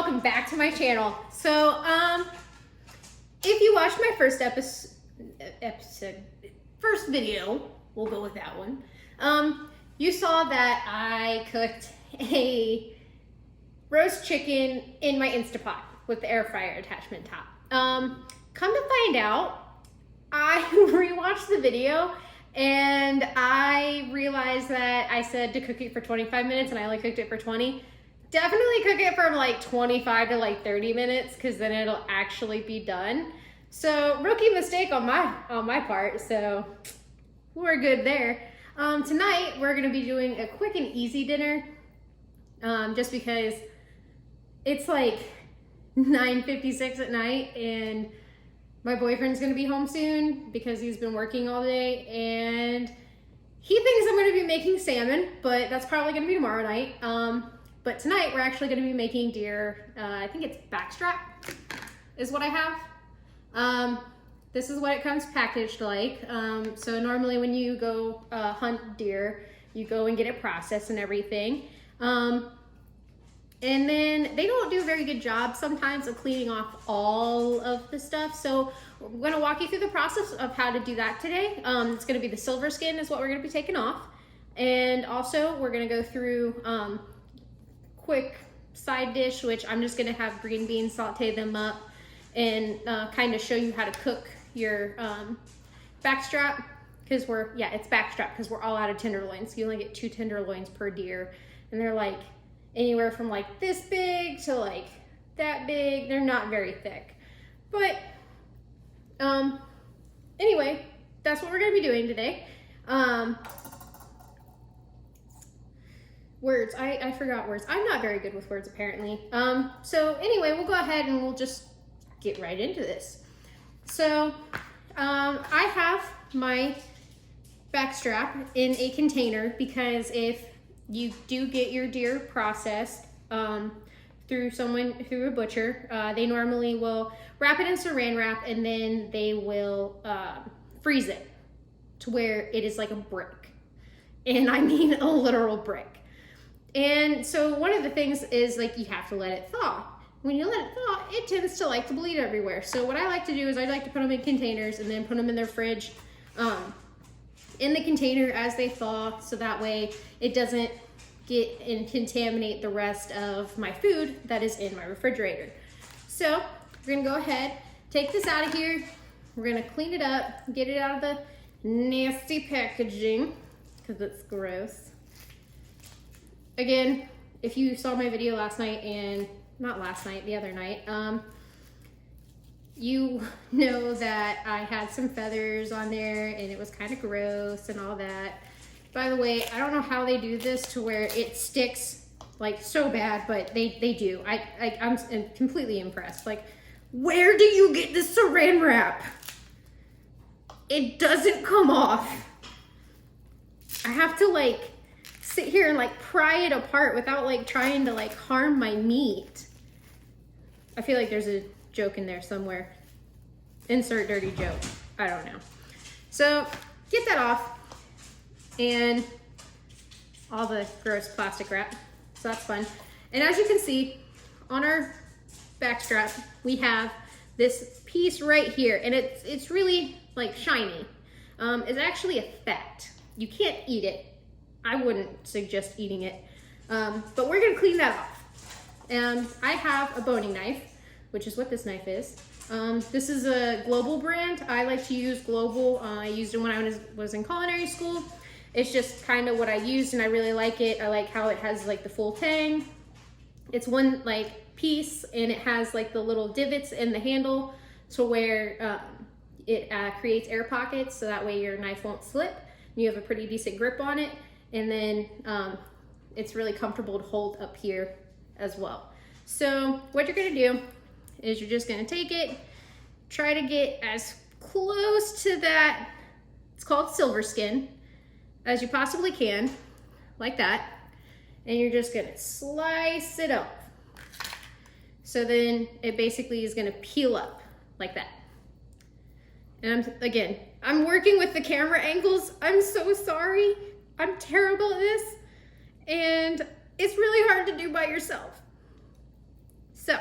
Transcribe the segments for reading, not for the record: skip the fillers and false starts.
welcome back to my channel. So, if you watched my first first video, we'll go with that one. You saw that I cooked a roast chicken in my Instapot with the air fryer attachment top. Come to find out, I rewatched the video and I realized that I said to cook it for 25 minutes and I only cooked it for 20. Definitely cook it for like 25 to like 30 minutes because then it'll actually be done. So rookie mistake on my part, so we're good there. Tonight we're gonna be doing a quick and easy dinner just because it's like 9:56 at night and my boyfriend's gonna be home soon because he's been working all day and he thinks I'm gonna be making salmon, but that's probably gonna be tomorrow night. But tonight we're actually gonna be making deer, I think it's backstrap is what I have. This is what it comes packaged like. So normally when you go hunt deer, you go and get it processed and everything. And then they don't do a very good job sometimes of cleaning off all of the stuff. So we're gonna walk you through the process of how to do that today. It's gonna be the silver skin is what we're gonna be taking off. And also we're gonna go through quick side dish, which I'm just gonna have green beans, saute them up, and kind of show you how to cook your backstrap, because it's backstrap because we're all out of tenderloins. So you only get 2 tenderloins per deer, and they're like anywhere from like this big to like that big. They're not very thick, but anyway, that's what we're gonna be doing today. Words, I forgot words. I'm not very good with words apparently. So anyway, we'll go ahead and we'll just get right into this. So I have my backstrap in a container because if you do get your deer processed through a butcher, they normally will wrap it in saran wrap and then they will freeze it to where it is like a brick. And I mean a literal brick. And so one of the things is like you have to let it thaw. When you let it thaw, it tends to like to bleed everywhere. So what I like to do is I like to put them in containers and then put them in their fridge in the container as they thaw, so that way it doesn't get and contaminate the rest of my food that is in my refrigerator. So we're gonna go ahead, take this out of here. We're gonna clean it up, get it out of the nasty packaging because it's gross. Again, if you saw my video last night and not last night, the other night, you know that I had some feathers on there and it was kind of gross and all that. By the way, I don't know how they do this to where it sticks like so bad, but they do. I'm completely impressed. Like, where do you get this saran wrap? It doesn't come off. I have to like sit here and like pry it apart without like trying to like harm my meat. I feel like there's a joke in there somewhere. Insert dirty joke. I don't know. So get that off and all the gross plastic wrap. So that's fun. And as you can see on our backstrap, we have this piece right here and it's really like shiny. It's actually a fat. You can't eat it. I wouldn't suggest eating it, but we're gonna clean that off. And I have a boning knife, which is what this knife is. This is a Global brand. I like to use Global. I used it when I was in culinary school. It's just kind of what I used and I really like it. I like how it has like the full tang. It's one like piece and it has like the little divots in the handle to where it creates air pockets so that way your knife won't slip. You have a pretty decent grip on it. And then it's really comfortable to hold up here as well. So what you're gonna do is you're just gonna take it, try to get as close to that, it's called silver skin, as you possibly can, like that. And you're just gonna slice it off. So then it basically is gonna peel up like that. And I'm working with the camera angles. I'm so sorry. I'm terrible at this. And it's really hard to do by yourself. So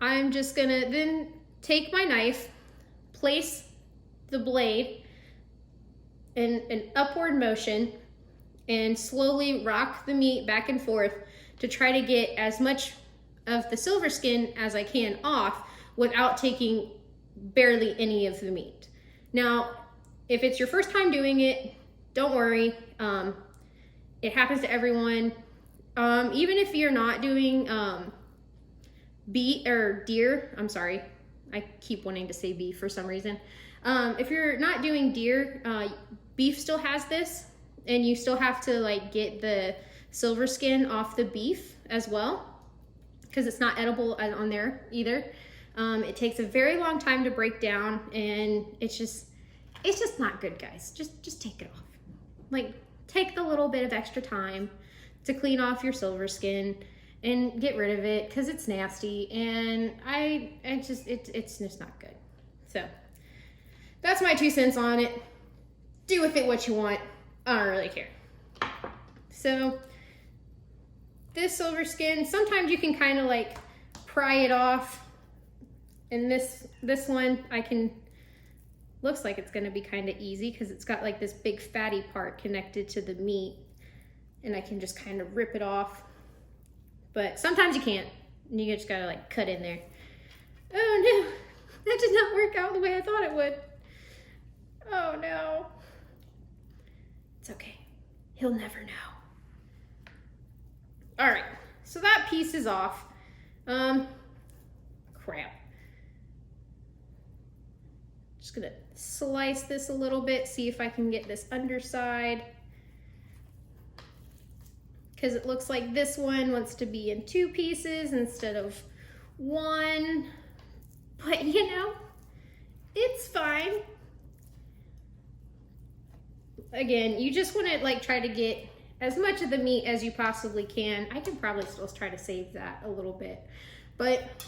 I'm just gonna then take my knife, place the blade in an upward motion, and slowly rock the meat back and forth to try to get as much of the silver skin as I can off without taking barely any of the meat. Now, if it's your first time doing it, don't worry. It happens to everyone. Even if you're not doing deer, I'm sorry, I keep wanting to say beef for some reason. If you're not doing deer, beef still has this, and you still have to like get the silver skin off the beef as well, because it's not edible on there either. It takes a very long time to break down, and it's just not good, guys. Just take it off. Like, take the little bit of extra time to clean off your silver skin and get rid of it, because it's nasty, and it's just not good. So that's my 2 cents on it. Do with it what you want. I don't really care. So this silver skin, sometimes you can kind of like pry it off, and this one looks like it's gonna be kind of easy because it's got like this big fatty part connected to the meat, and I can just kind of rip it off. But sometimes you can't, and you just gotta like cut in there. Oh no, that did not work out the way I thought it would. Oh no. It's okay, he'll never know. All right, so that piece is off. Crap. Just gonna slice this a little bit, see if I can get this underside, because it looks like this one wants to be in 2 pieces instead of 1, but you know, it's fine. Again, you just want to like try to get as much of the meat as you possibly can. I can probably still try to save that a little bit, but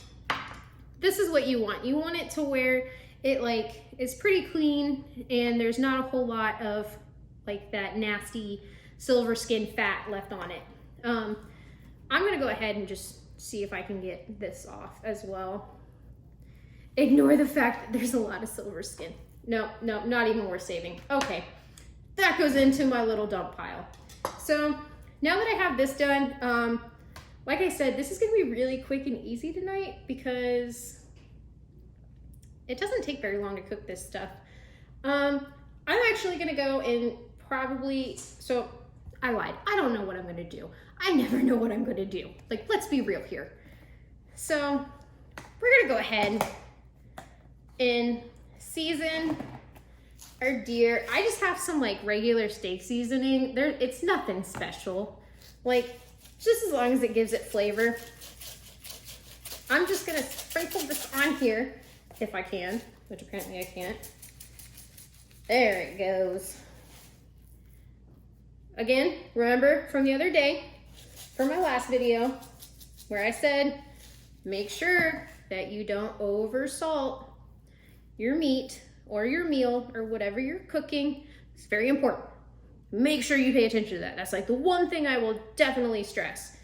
this is what you want. You want it to where it like is pretty clean and there's not a whole lot of like that nasty silver skin fat left on it. I'm gonna go ahead and just see if I can get this off as well. Ignore the fact that there's a lot of silver skin. No, not even worth saving. Okay, that goes into my little dump pile. So now that I have this done, like I said, this is gonna be really quick and easy tonight because it doesn't take very long to cook this stuff. I'm actually gonna go and probably, so I lied. I don't know what I'm gonna do. I never know what I'm gonna do. Like, let's be real here. So we're gonna go ahead and season our deer. I just have some like regular steak seasoning. It's nothing special. Like, just as long as it gives it flavor. I'm just gonna sprinkle this on here if I can, which apparently I can't. There it goes. Again, remember from the other day, from my last video, where I said, make sure that you don't over salt your meat or your meal or whatever you're cooking. It's very important. Make sure you pay attention to that. That's like the one thing I will definitely stress.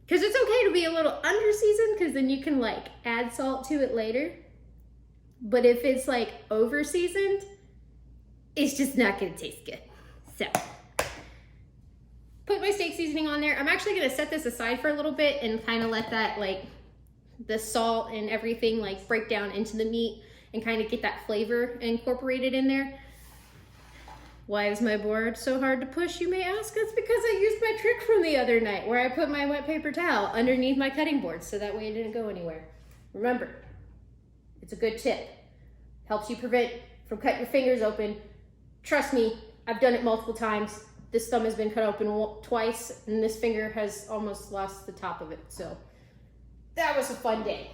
Because it's okay to be a little under-seasoned, because then you can like add salt to it later. But if it's like over-seasoned, it's just not gonna taste good. So, put my steak seasoning on there. I'm actually gonna set this aside for a little bit and kind of let that like, the salt and everything like break down into the meat and kind of get that flavor incorporated in there. Why is my board so hard to push, you may ask? That's because I used my trick from the other night where I put my wet paper towel underneath my cutting board so that way it didn't go anywhere. Remember, it's a good tip. Helps you prevent from cutting your fingers open. Trust me, I've done it multiple times. This thumb has been cut open twice and this finger has almost lost the top of it. So that was a fun day.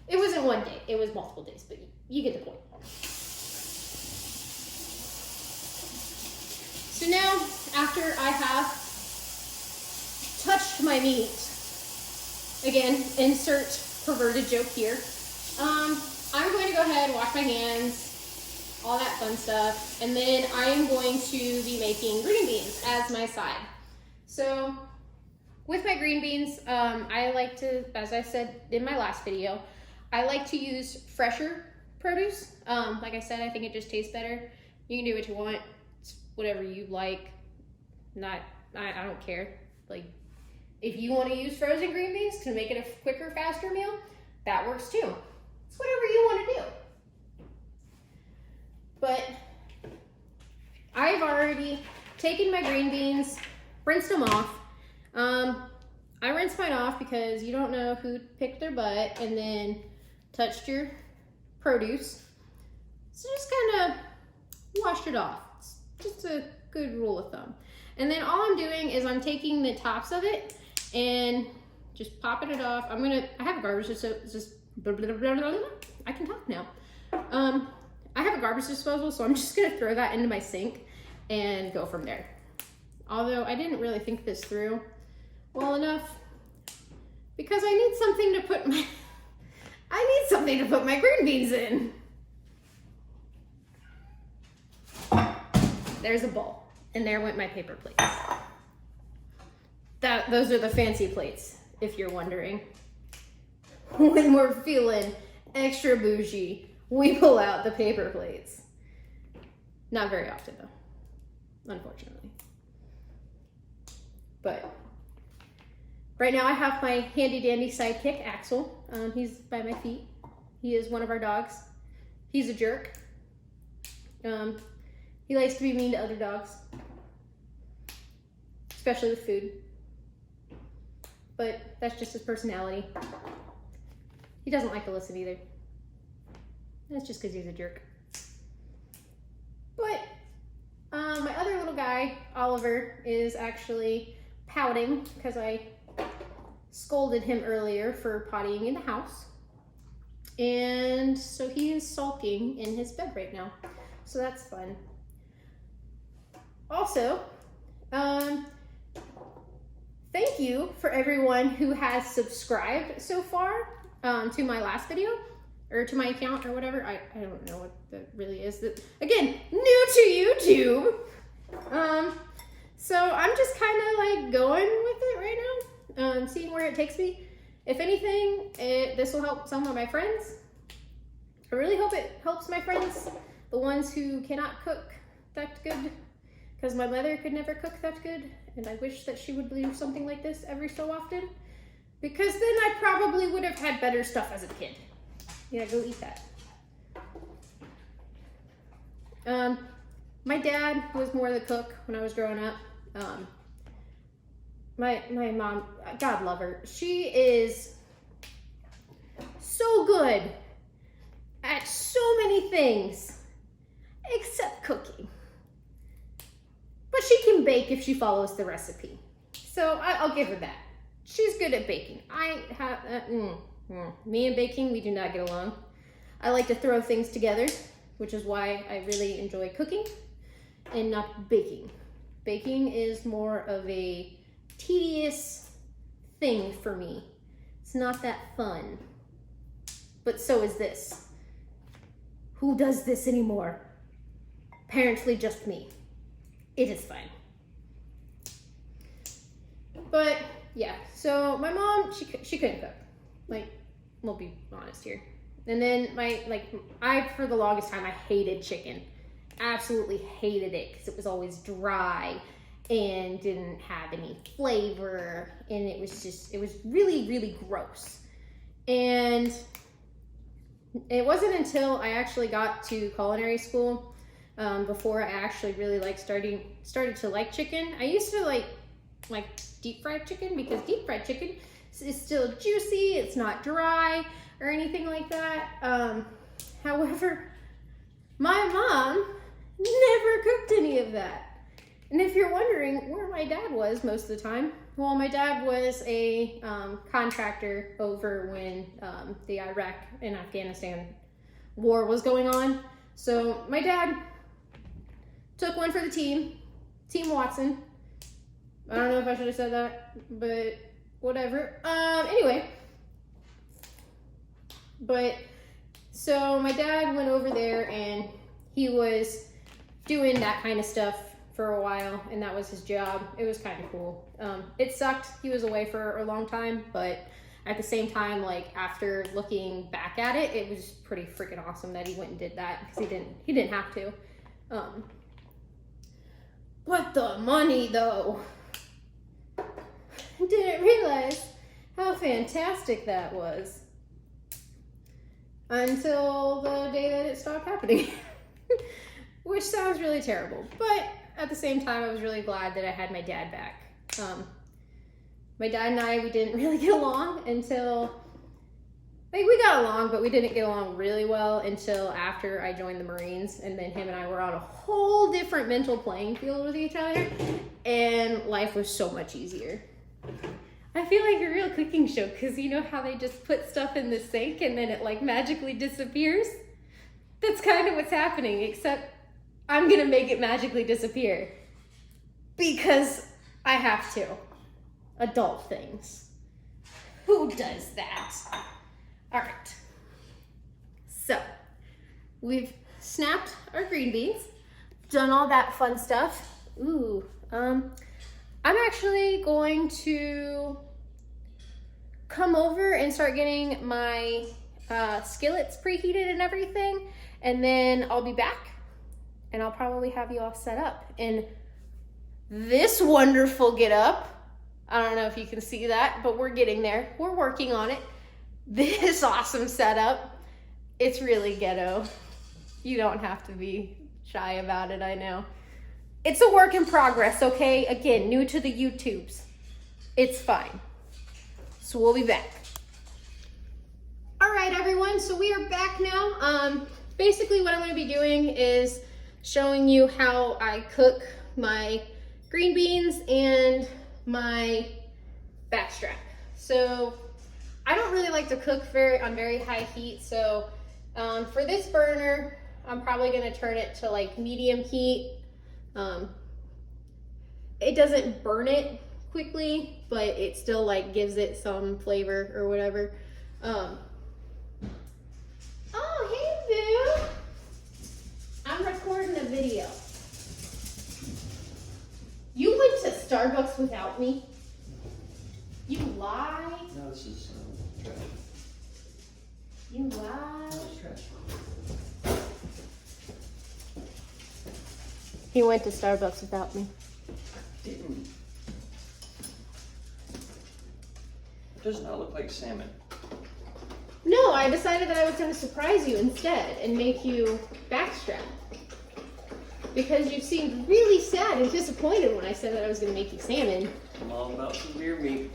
It wasn't one day, it was multiple days, but you get the point. So now, after I have touched my meat, again, insert perverted joke here, I'm going to go ahead and wash my hands, all that fun stuff, and then I am going to be making green beans as my side. So with my green beans, I like to, as I said in my last video, I like to use fresher produce. Like I said, I think it just tastes better. You can do what you want. It's whatever you like. I don't care. Like, if you want to use frozen green beans to make it a quicker, faster meal, that works too. It's whatever you want to do. But I've already taken my green beans, rinsed them off. I rinsed mine off because you don't know who picked their butt and then touched your produce. So just kind of wash it off. It's just a good rule of thumb. And then all I'm doing is I'm taking the tops of it and just popping it off. I have a garbage disposal, I can talk now. I have a garbage disposal, so I'm just gonna throw that into my sink and go from there. Although I didn't really think this through well enough because I need something to put my green beans in. There's a bowl, and there went my paper plates. Those are the fancy plates, if you're wondering. When we're feeling extra bougie, we pull out the paper plates. Not very often though, unfortunately. But right now I have my handy dandy sidekick, Axel. He's by my feet. He is one of our dogs. He's a jerk. He likes to be mean to other dogs, especially with food. But that's just his personality. He doesn't like to listen either. That's just because he's a jerk. But my other little guy, Oliver, is actually pouting because I scolded him earlier for pottying in the house. And so he is sulking in his bed right now. So that's fun. Also, thank you for everyone who has subscribed so far to my last video, or to my account or whatever. I don't know what that really is. That, again, new to YouTube. So I'm just kind of like going with it right now, seeing where it takes me. If anything, this will help some of my friends. I really hope it helps my friends, the ones who cannot cook that good, because my mother could never cook that good, and I wish that she would do something like this every so often, because then I probably would have had better stuff as a kid. Yeah, go eat that. My dad was more the cook when I was growing up. My mom, God love her, she is so good at so many things except cooking. But she can bake if she follows the recipe. So I'll give her that. She's good at baking. Me and baking, we do not get along. I like to throw things together, which is why I really enjoy cooking and not baking. Baking is more of a tedious thing for me. It's not that fun. But so is this. Who does this anymore? Apparently just me. It is fine. But yeah, so my mom, she couldn't cook. Like, we'll be honest here. And then for the longest time, I hated chicken. Absolutely hated it because it was always dry and didn't have any flavor. And it was really, really gross. And it wasn't until I actually got to culinary school before I actually really started to like chicken. I used to like deep fried chicken because deep fried chicken is still juicy, it's not dry or anything like that. However, my mom never cooked any of that. And if you're wondering where my dad was most of the time, well, my dad was a contractor over when the Iraq and Afghanistan war was going on. So my dad took one for the team, Team Watson. I don't know if I should have said that, but whatever. Anyway, but so my dad went over there and he was doing that kind of stuff for a while, and that was his job. It was kind of cool. It sucked. He was away for a long time, but at the same time, like after looking back at it, it was pretty freaking awesome that he went and did that because he didn't have to. But the money though, didn't realize how fantastic that was until the day that it stopped happening. Which sounds really terrible, but at the same time, I was really glad that I had my dad back. My dad and I, we didn't really get along until, like, we got along, but we didn't get along really well until after I joined the Marines, and then him and I were on a whole different mental playing field with each other, and life was so much easier. I feel like a real cooking show, because you know how they just put stuff in the sink and then it like magically disappears? That's kind of what's happening, except I'm gonna make it magically disappear. Because I have to. Adult things. Who does that? Alright. So, we've snapped our green beans, done all that fun stuff. Ooh, I'm actually going to come over and start getting my skillets preheated and everything, and then I'll be back and I'll probably have you all set up in this wonderful getup. I don't know if you can see that, but we're getting there. We're working on it. This awesome setup. It's really ghetto. You don't have to be shy about it, I know. It's a work in progress, okay? Again, new to the YouTubes. It's fine. So we'll be back. All right, everyone, so we are back now. Basically what I'm gonna be doing is showing you how I cook my green beans and my backstrap. So I don't really like to cook on very high heat, so for this burner, I'm probably gonna turn it to like medium heat. It doesn't burn it quickly, but it still like gives it some flavor or whatever. Oh, hey boo! I'm recording a video. You went to Starbucks without me? You lie? No, this is trash. You lie? No, it's trash. He went to Starbucks without me. Didn't. Does not look like salmon. No, I decided that I was going to surprise you instead and make you backstrap. Because you seemed really sad and disappointed when I said that I was going to make you salmon. I'm all about some beer meat.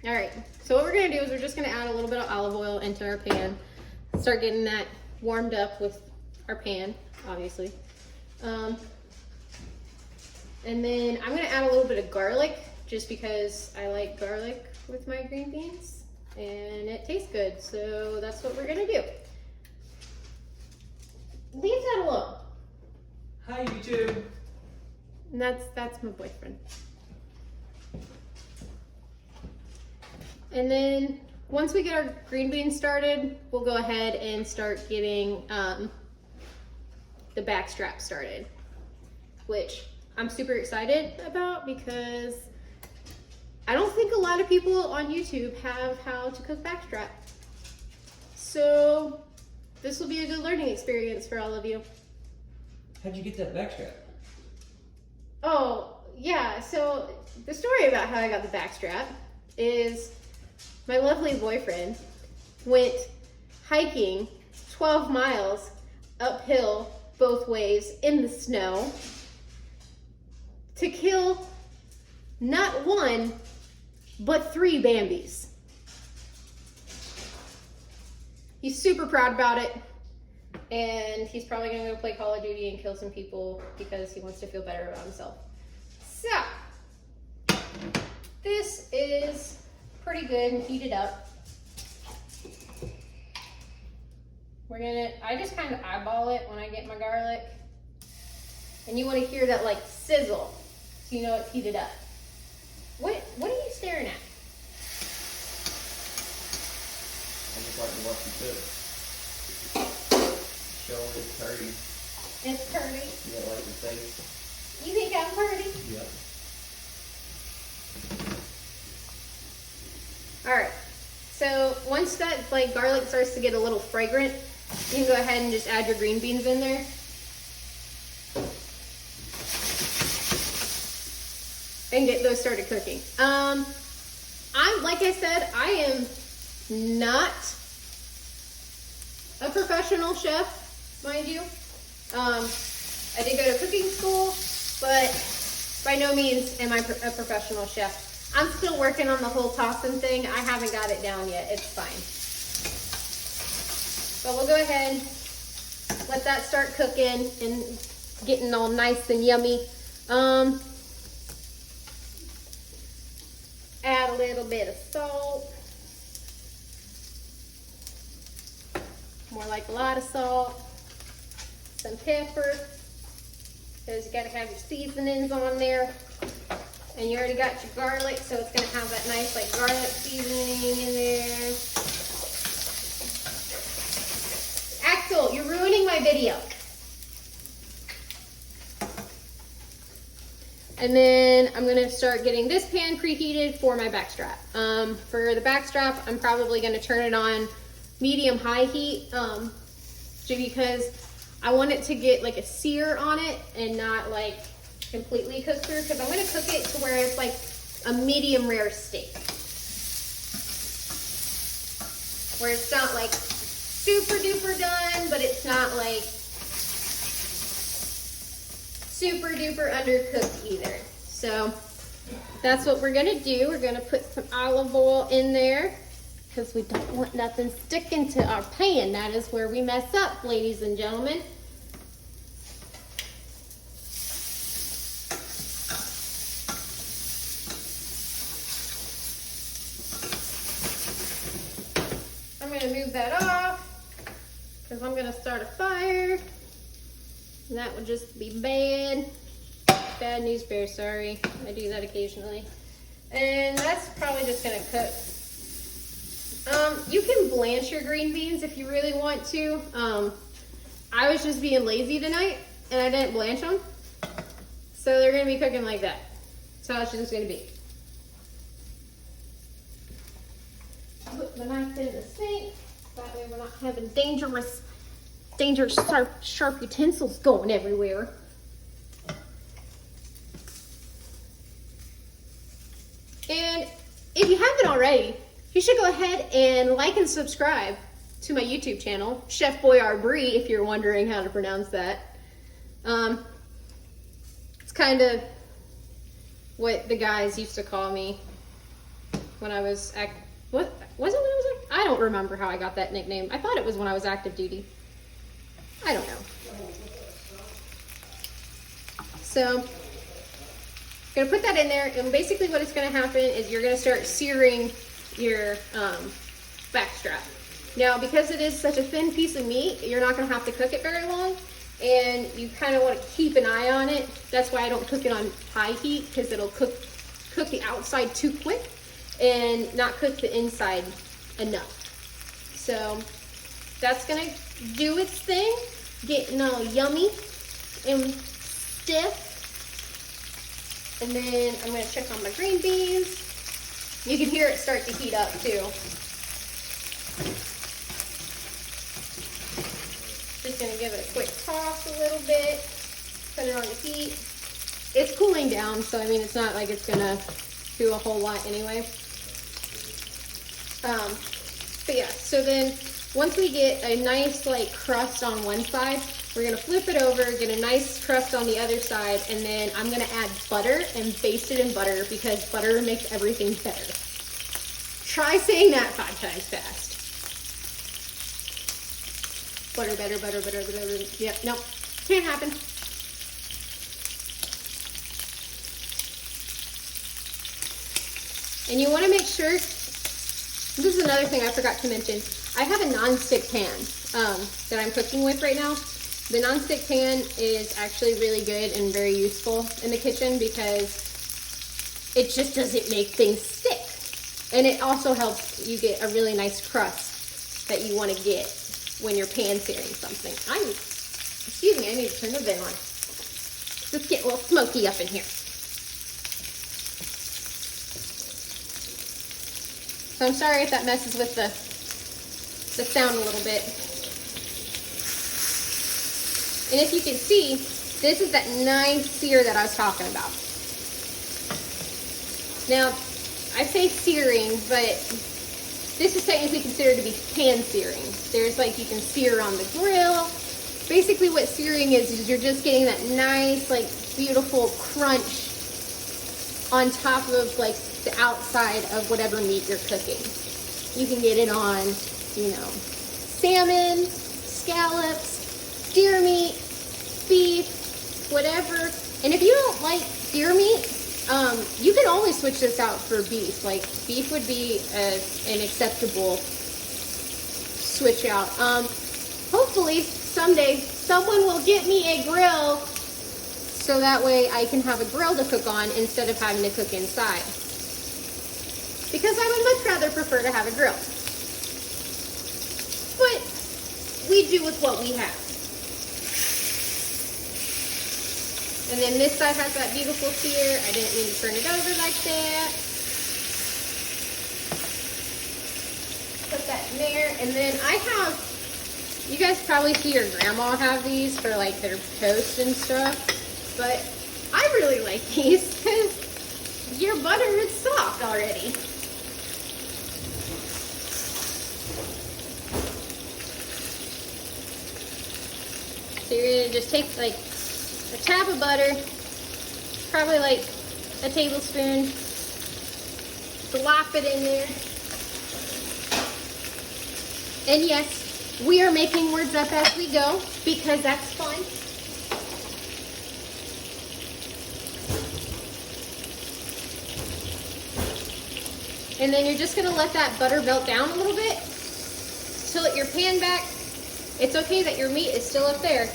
All right, so what we're going to do is we're just going to add a little bit of olive oil into our pan. Start getting that warmed up with our pan, obviously. And then I'm going to add a little bit of garlic just because I like garlic with my green beans and it tastes good. So that's what we're going to do. Leave that alone. Hi, YouTube. And that's my boyfriend. And then once we get our green beans started, we'll go ahead and start getting the backstrap started, which I'm super excited about because I don't think a lot of people on YouTube have how to cook backstrap. So this will be a good learning experience for all of you. How'd you get that backstrap? Oh, yeah, so the story about how I got the backstrap is my lovely boyfriend went hiking 12 miles uphill both ways in the snow to kill not one, but 3 Bambis. He's super proud about it, and he's probably gonna go play Call of Duty and kill some people because he wants to feel better about himself. So, this is pretty good and heated up. I just kind of eyeball it when I get my garlic. And you want to hear that like sizzle, so you know it's heated up. What are you staring at? I'm just like to watch you cook. Show It's pretty. Yeah, like your face. You think I'm pretty? Yep. Alright, so once that like garlic starts to get a little fragrant, you can go ahead and just add your green beans in there. And get those started cooking. Like I said, I am not a professional chef, mind you. I did go to cooking school, but by no means am I a professional chef. I'm still working on the whole tossing thing. I haven't got it down yet. It's fine. But we'll go ahead, let that start cooking and getting all nice and yummy. Add a little bit of salt. More like a lot of salt. Some pepper, because you gotta have your seasonings on there. And you already got your garlic, so it's gonna have that nice like garlic seasoning in there. Axel, you're ruining my video. And then I'm gonna start getting this pan preheated for my backstrap. For the backstrap, I'm probably gonna turn it on medium-high heat, just because I want it to get like a sear on it and not like completely cook through, because I'm gonna cook it to where it's like a medium rare steak. Where it's not like super duper done, but it's not like super duper undercooked either. So that's what we're gonna do. We're gonna put some olive oil in there because we don't want nothing sticking to our pan. That is where we mess up, ladies and gentlemen. I'm gonna move that off because I'm gonna start a fire. And that would just be bad. Bad news bear, sorry. I do that occasionally. And that's probably just gonna cook. You can blanch your green beans if you really want to. I was just being lazy tonight and I didn't blanch them. So they're gonna be cooking like that. That's how it's just gonna be. Put the knife in the sink. That way we're not having dangerous sharp utensils going everywhere. And if you haven't already, you should go ahead and like and subscribe to my YouTube channel, Chef Boyard Brie, if you're wondering how to pronounce that. It's kind of what the guys used to call me when I was I don't remember how I got that nickname. I thought it was when I was active duty. I don't know. So, I'm gonna put that in there, and basically what is gonna happen is you're gonna start searing your backstrap. Now, because it is such a thin piece of meat, you're not gonna have to cook it very long, and you kind of want to keep an eye on it. That's why I don't cook it on high heat, because it'll cook the outside too quick and not cook the inside enough. So that's gonna do its thing, getting all yummy and stiff. And then I'm gonna check on my green beans. You can hear it start to heat up too. Just gonna give it a quick toss a little bit, put it on the heat. It's cooling down, so I mean, it's not like it's gonna do a whole lot anyway. But yeah, so then once we get a nice like crust on one side, we're gonna flip it over, get a nice crust on the other side, and then I'm gonna add butter and baste it in butter because butter makes everything better. Try saying that 5 times fast. Butter, butter, butter, butter, butter, butter. Yep, no, can't happen. And you wanna make sure, this is another thing I forgot to mention. I have a non-stick pan that I'm cooking with right now. The non-stick pan is actually really good and very useful in the kitchen because it just doesn't make things stick. And it also helps you get a really nice crust that you want to get when you're pan searing something. I'm Excuse me, I need to turn the vent on. Let's get a little smoky up in here. So I'm sorry if that messes with the sound a little bit. And if you can see, this is that nice sear that I was talking about. Now, I say searing, but this is technically considered to be pan searing. There's like, you can sear on the grill. Basically what searing is you're just getting that nice, like, beautiful crunch on top of like the outside of whatever meat you're cooking. You can get it on, you know, salmon, scallops, deer meat, beef, whatever. And if you don't like deer meat, you can always switch this out for beef. Like, beef would be an acceptable switch out. Hopefully someday someone will get me a grill so that way I can have a grill to cook on instead of having to cook inside. Because I would much rather prefer to have a grill. But we do with what we have. And then this side has that beautiful sear. I didn't mean to turn it over like that. Put that in there. And then I have, you guys probably see your grandma have these for like their toast and stuff. But I really like these because your butter is soft already. So you're gonna just take like a tab of butter, probably like a tablespoon, slop it in there. And yes, we are making words up as we go because that's fun. And then you're just gonna let that butter melt down a little bit. Tilt your pan back. It's okay that your meat is still up there.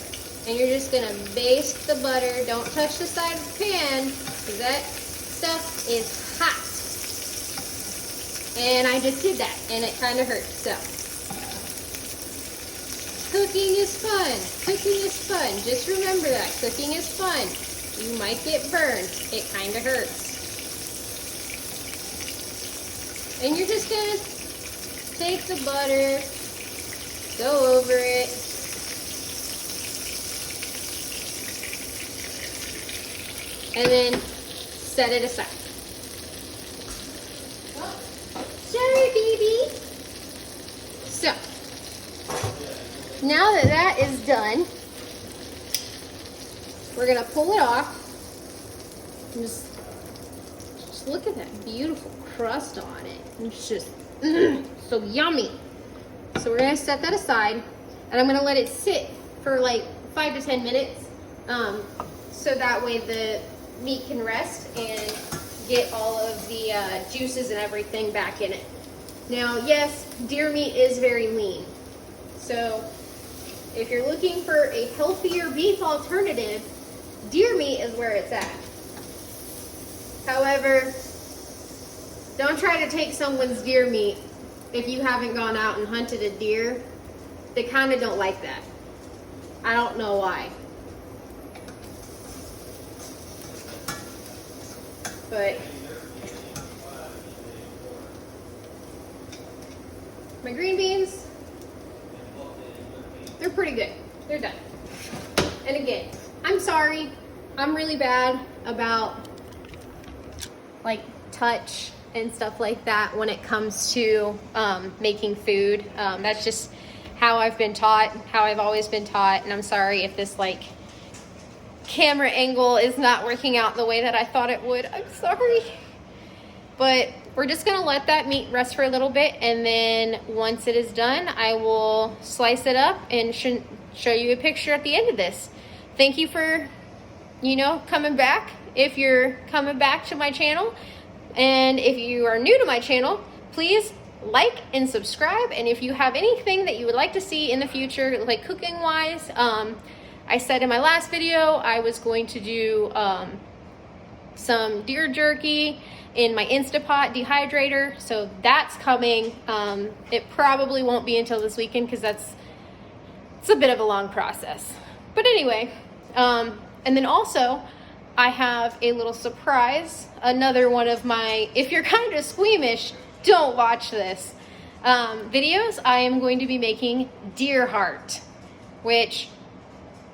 And you're just gonna baste the butter. Don't touch the side of the pan because that stuff is hot. And I just did that and it kind of hurts, so. Cooking is fun. Cooking is fun. Just remember that. Cooking is fun. You might get burned. It kind of hurts. And you're just gonna take the butter, go over it. And then set it aside. Oh, sorry, baby. So, now that that is done, we're gonna pull it off. And just look at that beautiful crust on it. It's just so yummy. So we're gonna set that aside, and I'm gonna let it sit for like 5 to 10 minutes, so that way the meat can rest and get all of the juices and everything back in it. Now, yes, deer meat is very lean. So if you're looking for a healthier beef alternative, deer meat is where it's at. However, don't try to take someone's deer meat if you haven't gone out and hunted a deer. They kind of don't like that. I don't know why. But my green beans, they're pretty good. They're done. And again, I'm sorry. I'm really bad about like touch and stuff like that when it comes to making food. That's just how I've been taught, how I've always been taught. And I'm sorry if this like camera angle is not working out the way that I thought it would. I'm sorry. But we're just gonna let that meat rest for a little bit, and then once it is done, I will slice it up and show you a picture at the end of this. Thank you for, you know, coming back. If you're coming back to my channel, and if you are new to my channel, please like and subscribe. And if you have anything that you would like to see in the future, like cooking wise, I said in my last video I was going to do some deer jerky in my Instapot dehydrator, so that's coming. It probably won't be until this weekend because it's a bit of a long process. But anyway, and then also I have a little surprise. Another one of my, if you're kind of squeamish, don't watch this. Videos. I am going to be making deer heart, which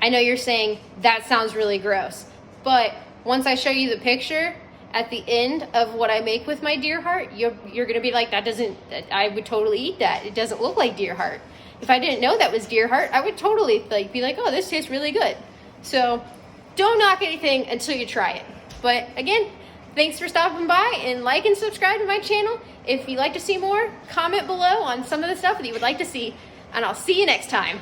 I know you're saying that sounds really gross, but once I show you the picture at the end of what I make with my deer heart, you're gonna be like, I would totally eat that. It doesn't look like deer heart. If I didn't know that was deer heart, I would totally be like, oh, this tastes really good. So don't knock anything until you try it. But again, thanks for stopping by, and like and subscribe to my channel. If you'd like to see more, comment below on some of the stuff that you would like to see, and I'll see you next time.